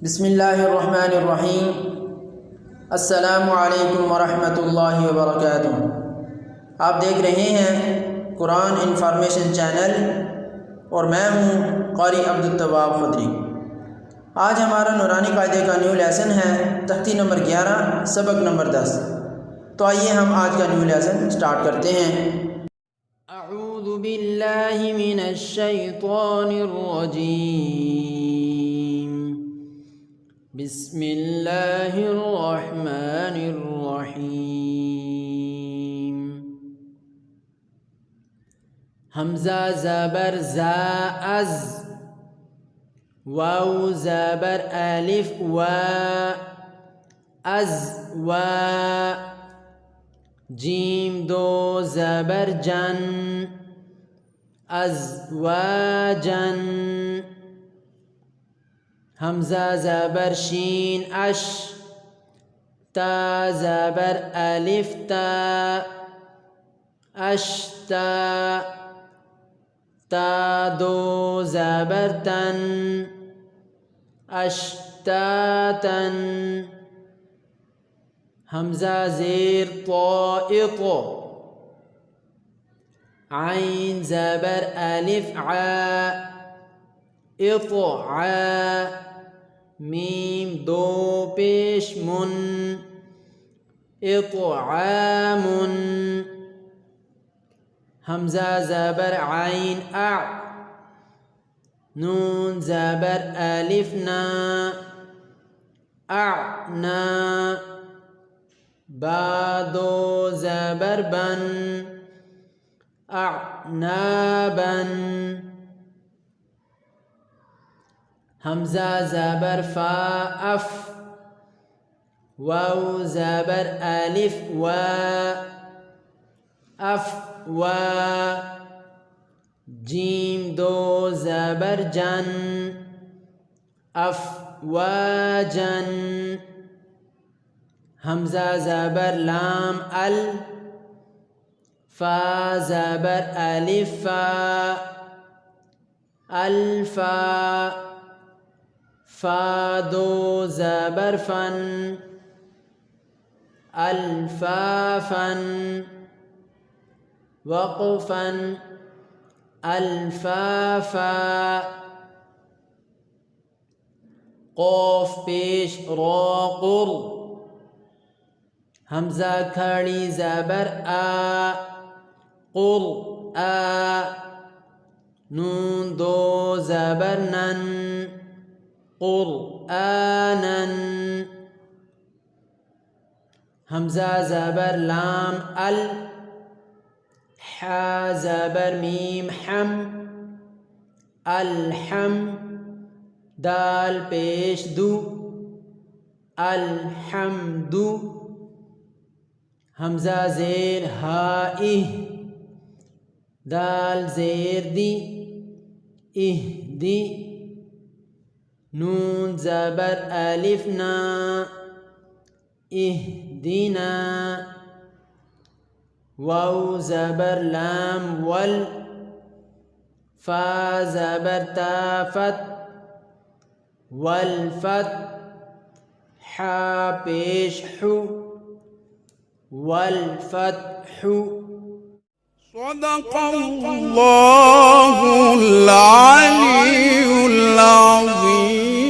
बिस्मिल्लाहिर्रहमानिर्रहीम। अस्सलामु अलैकुम वरहमतुल्लाहि वबरकातुहू। आप देख रहे हैं कुरान इंफॉर्मेशन चैनल और मैं हूँ क़ारी अब्दुल तव्वाब खदरी। आज हमारा नूरानी कायदे का न्यू लेसन है तख्ती नंबर 11 सबक नंबर 10। तो आइए हम आज का न्यू लेसन स्टार्ट करते हैं। अऊज़ु बिल्लाहि मिनश शैतानिर रजीम। बिस्मिल्लाहिर रहमानिर रहीम। हमज़ा ज़बर ज़ा अज़, वाव ज़बर अलिफ वा, अज़ वा, जीम दो ज़बर जन, अज़वाजन। हमज़ा ज़बर शीन अश, ता ज़बर अलिफ ता, अश्ता, ता दो ज़बर तन, अश्तातन। हमज़ा ज़ेर ताइक़, आइन ज़बर अलिफ आ, इत्आ, मीम दो पेश मुन, इत्आमुन। हमज़ा ज़बर आइन आ, नून ज़बर अलिफ ना, अना, बा दो ज़बर बन, अनाबन। हमज़ा ज़बर फा अफ, वाव ज़बर अलिफ वा, अफ वा, जीम दो ज़बर जन, अफवाजन। हमज़ा ज़बर लाम अल, फा ज़बर अलिफ फा, अल्फा, फा दो ज़बर फन, अल्फाफन। वक़फ़न, अल्फाफा। क़ाफ़ पेश रा क़ुर, हमज़ा खड़ी ज़बर आ, क़ुर आ, नून दो ज़बर नन, क़ुरआनन। हमज़ा ज़बर लाम अल, हा ज़बर मीम हम, अलहम, दाल पेश दु, अलहम्दु। हमज़ा ज़ेर हा इह, दाल ज़ेर दी, इहदी, नून ज़बर अलिफ ना, इहदीना, वाव ज़बर लाम वल, फा ज़बर ता फत, वलफत, हा पेश हु, वलफतहु। सदक़ल्लाहुल अलीयुल अज़ीम।